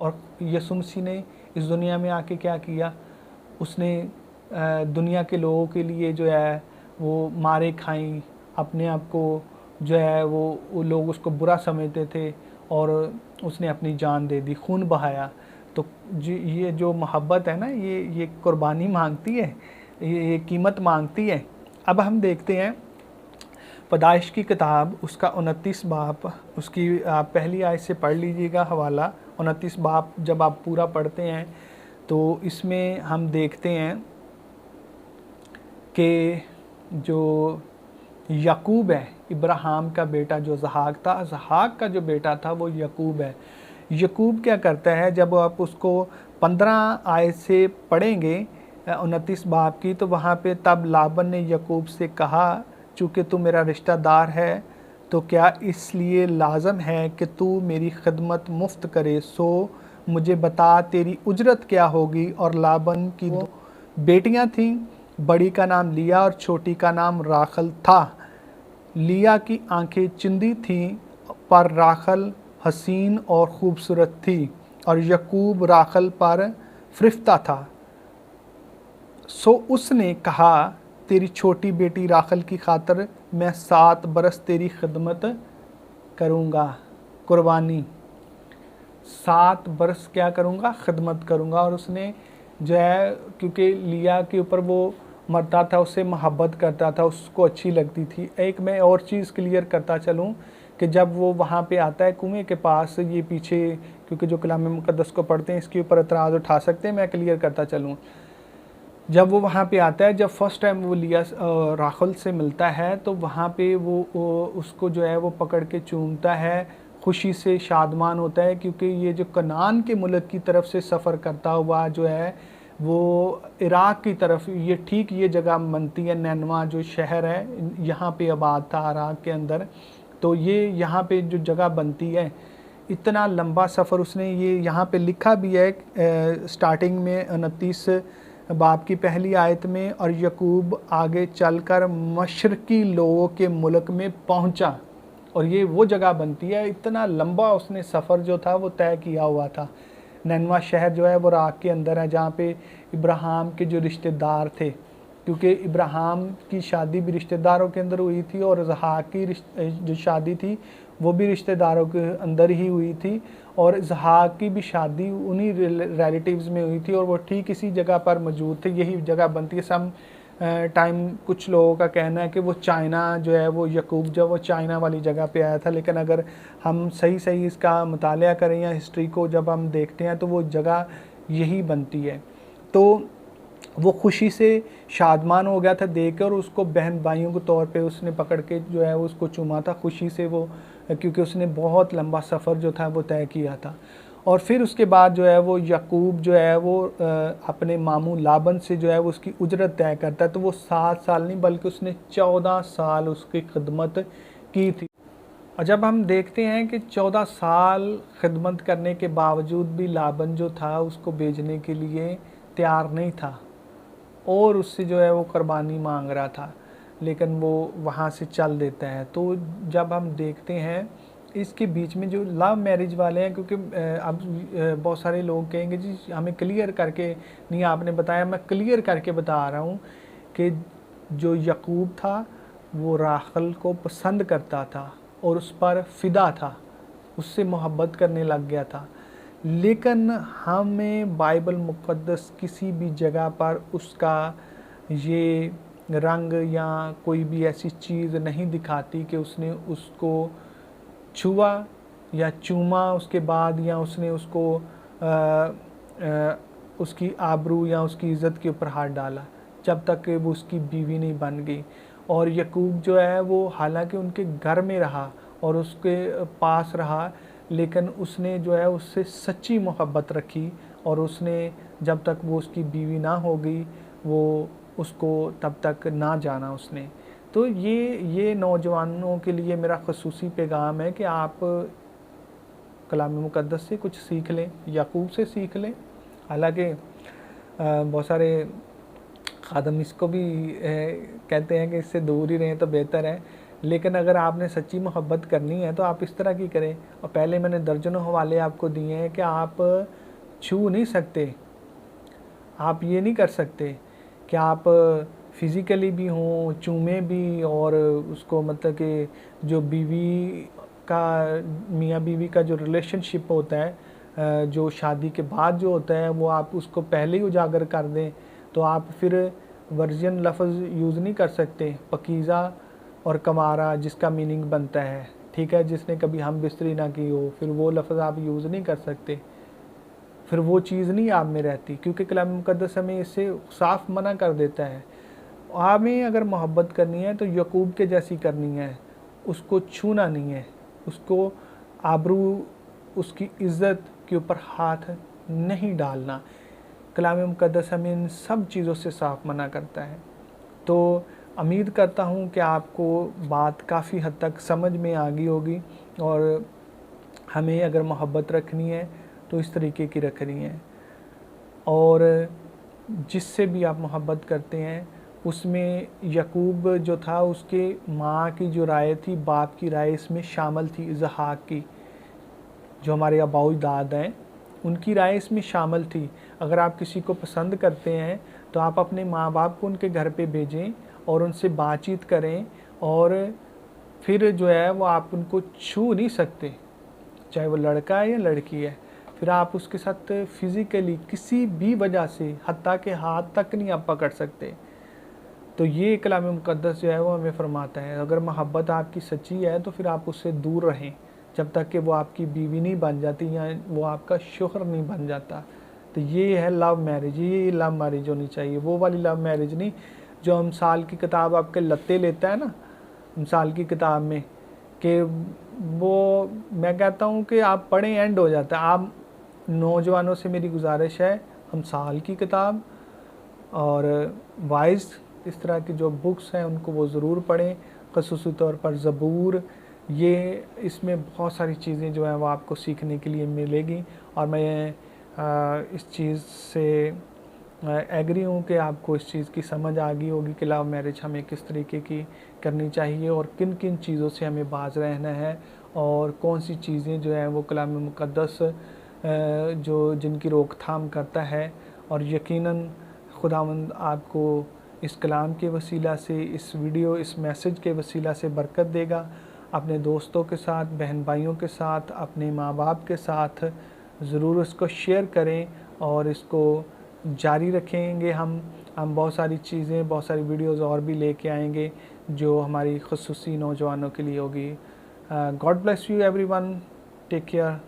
और यीशु मसीह ने इस दुनिया में आके क्या किया, उसने दुनिया के लोगों के लिए जो है वो मारे खाई, अपने आप को जो है वो लोग उसको बुरा समझते थे और उसने अपनी जान दे दी, खून बहाया। तो ये जो मोहब्बत है ना, ये कुर्बानी मांगती है, ये कीमत मांगती है। अब हम देखते हैं पैदाइश की किताब उसका 29 बाब, उसकी आप पहली आयत से पढ़ लीजिएगा हवाला। 29 बाब जब आप पूरा पढ़ते हैं तो इसमें हम देखते हैं कि जो याकूब है, इब्राहिम का बेटा जो ज़हाक था, ज़हाक का जो बेटा था वो याकूब है। याकूब क्या करता है, जब आप उसको 15 आयत से पढ़ेंगे 29 बाब की, तो वहाँ पे तब लाबन ने याकूब से कहा, चूँकि तू मेरा रिश्तेदार है तो क्या इसलिए लाजम है कि तू मेरी खिदमत मुफ्त करे, सो मुझे बता तेरी उजरत क्या होगी। और लाबन की 2 बेटियां थीं, बड़ी का नाम लिया और छोटी का नाम राखल था। लिया की आंखें चिंदी थीं पर राखल हसीन और खूबसूरत थी, और यकूब राखल पर फिरफ्ता था। सो उसने कहा, तेरी छोटी बेटी राखल की खातर मैं 7 बरस तेरी खिदमत करूँगा, कुर्बानी 7 बरस क्या करूँगा, खिदमत करूँगा। और उसने जो है, क्योंकि लिया के ऊपर वो मरता था, उससे मोहब्बत करता था, उसको अच्छी लगती थी। एक मैं और चीज़ क्लियर करता चलूँ कि जब वो वहाँ पे आता है कुएं के पास, ये पीछे क्योंकि जो कलाम मुक़द्दस को पढ़ते हैं इसके ऊपर एतराज़ उठा सकते हैं, मैं क्लियर करता चलूँ। जब वो वहाँ पे आता है, जब फर्स्ट टाइम वो लिया राखल से मिलता है, तो वहाँ पे वो उसको जो है वो पकड़ के चूमता है, खुशी से शादमान होता है, क्योंकि ये जो कनान के मुल्क की तरफ से सफ़र करता हुआ जो है वो इराक़ की तरफ, ये ठीक ये जगह बनती है, नैनवा जो शहर है यहाँ पे आबाद था इराक़ के अंदर। तो ये यहाँ पे जो जगह बनती है, इतना लंबा सफ़र उसने, ये यहाँ पे लिखा भी है स्टार्टिंग में 29 बाब की पहली आयत में, और यकूब आगे चलकर मशरकी लोगों के मुल्क में पहुँचा। और ये वो जगह बनती है, इतना लंबा उसने सफ़र जो था वो तय किया हुआ था। नैनवा शहर जो है वो इराक़ के अंदर है, जहाँ पे इब्राहिम के जो रिश्तेदार थे, क्योंकि इब्राहिम की शादी भी रिश्तेदारों के अंदर हुई थी, और ज़हाक की जो शादी थी वो भी रिश्तेदारों के अंदर ही हुई थी, और ज़हाक की भी शादी उन्हीं रिलेटिव्स में हुई थी, और वो ठीक इसी जगह पर मौजूद थे। यही जगह बनती है। सम टाइम कुछ लोगों का कहना है कि वो चाइना जो है, वो यकूब जब वो चाइना वाली जगह पे आया था, लेकिन अगर हम सही इसका मुतालिया करें या हिस्ट्री को जब हम देखते हैं तो वो जगह यही बनती है। तो वो खुशी से शादमान हो गया था देख कर, उसको बहन भाइयों के तौर पे उसने पकड़ के जो है उसको चूमा था खुशी से, वो क्योंकि उसने बहुत लंबा सफ़र जो था वो तय किया था। और फिर उसके बाद जो है वो याकूब जो है वो अपने मामू लाबन से जो है वो उसकी उजरत तय करता है। तो वो 7 साल नहीं बल्कि उसने 14 साल उसकी खिदमत की थी। और जब हम देखते हैं कि 14 साल खिदमत करने के बावजूद भी लाबन जो था उसको बेचने के लिए तैयार नहीं था, और उससे जो है वो कुर्बानी मांग रहा था, लेकिन वो वहाँ से चल देता है। तो जब हम देखते हैं इसके बीच में जो लव मैरिज वाले हैं, क्योंकि अब बहुत सारे लोग कहेंगे जी हमें क्लियर करके नहीं आपने बताया, मैं क्लियर करके बता रहा हूँ कि जो याकूब था वो राखल को पसंद करता था और उस पर फ़िदा था, उससे मोहब्बत करने लग गया था। लेकिन हमें बाइबल मुक़द्दस किसी भी जगह पर उसका ये रंग या कोई भी ऐसी चीज़ नहीं दिखाती कि उसने उसको छुआ या चूमा उसके बाद, या उसने उसको उसकी आबरू या उसकी इज़्ज़त के ऊपर हाथ डाला, जब तक कि वो उसकी बीवी नहीं बन गई। और याकूब जो है वो हालांकि उनके घर में रहा और उसके पास रहा, लेकिन उसने जो है उससे सच्ची मोहब्बत रखी, और उसने जब तक वो उसकी बीवी ना हो गई वो उसको तब तक ना जाना उसने। तो ये नौजवानों के लिए मेरा ख़ुसूसी पैगाम है कि आप कलाम मुक़द्दस से कुछ सीख लें, याकूब से सीख लें। हालांकि बहुत सारे खादम इसको भी कहते हैं कि इससे दूर ही रहें तो बेहतर है, लेकिन अगर आपने सच्ची मोहब्बत करनी है तो आप इस तरह की करें। और पहले मैंने दर्जनों हवाले आपको दिए हैं कि आप छू नहीं सकते, आप ये नहीं कर सकते कि आप फिज़िकली भी हों, चूमें भी, और उसको मतलब कि जो बीवी का, मियाँ बीवी का जो रिलेशनशिप होता है, जो शादी के बाद जो होता है, वो आप उसको पहले ही उजागर कर दें, तो आप फिर वर्जिन लफ्ज़ यूज़ नहीं कर सकते। पकीज़ा और कमारा जिसका मीनिंग बनता है, ठीक है, जिसने कभी हम बिस्तरी ना की हो, फिर वो लफ्ज़ आप यूज़ नहीं कर सकते, फिर वो चीज़ नहीं आप में रहती, क्योंकि कलाम मुक़द्दस हमें इससे साफ़ मना कर देता है। हमें अगर मोहब्बत करनी है तो यकूब के जैसी करनी है, उसको छूना नहीं है, उसको आबरू, उसकी इज़्ज़त के ऊपर हाथ नहीं डालना। कलाम मुक़द्दस हमें इन सब चीज़ों से साफ़ मना करता है। तो उम्मीद करता हूँ कि आपको बात काफ़ी हद तक समझ में आ गई होगी, और हमें अगर मोहब्बत रखनी है तो इस तरीके की रखनी है। और जिससे भी आप मोहब्बत करते हैं उसमें यकूब जो था, उसके माँ की जो राय थी, बाप की राय इसमें शामिल थी, इज़हाक की, जो हमारे आबाऊ दाद हैं उनकी राय इसमें शामिल थी। अगर आप किसी को पसंद करते हैं तो आप अपने माँ बाप को उनके घर पे भेजें और उनसे बातचीत करें, और फिर जो है वो आप उनको छू नहीं सकते, चाहे वो लड़का है या लड़की है, फिर आप उसके साथ फिज़िकली किसी भी वजह से हत्ता के हाथ तक नहीं आप पकड़ सकते। तो ये कलाम मुक़द्दस जो है वो हमें फरमाता है, अगर मोहब्बत आपकी सच्ची है तो फिर आप उससे दूर रहें जब तक कि वो आपकी बीवी नहीं बन जाती या वो आपका शोहर नहीं बन जाता। तो ये है लव मैरिज, ये लव मैरिज होनी चाहिए, वो वाली लव मैरिज नहीं जो हम साल की किताब आपके लत्ते लेता है ना, मिसाल की किताब में, कि वो मैं कहता हूँ कि आप पढ़ें एंड हो जाता है। आप नौजवानों से मेरी गुजारिश है, हम साल की किताब और वाइज़ इस तरह की जो बुक्स हैं उनको वो ज़रूर पढ़ें, ख़ुसूसी तौर पर ज़बूर, ये इसमें बहुत सारी चीज़ें जो हैं वो आपको सीखने के लिए मिलेगी। और मैं इस चीज़ से एग्री हूँ कि आपको इस चीज़ की समझ आ गई होगी कि लव मैरिज हमें किस तरीके की करनी चाहिए और किन किन चीज़ों से हमें बाज रहना है, और कौन सी चीज़ें जो हैं वो कलाम मुक़द्दस जो जिनकी रोकथाम करता है। और यकीनन खुदावंद आपको इस कलाम के वसीला से, इस वीडियो, इस मैसेज के वसीला से बरकत देगा। अपने दोस्तों के साथ, बहन भाइयों के साथ, अपने माँ बाप के साथ ज़रूर इसको शेयर करें और इसको जारी रखेंगे। हम बहुत सारी चीज़ें, बहुत सारी वीडियोज़ और भी लेके आएंगे जो हमारी ख़ुसूसी नौजवानों के लिए होगी। God bless you everyone, take care.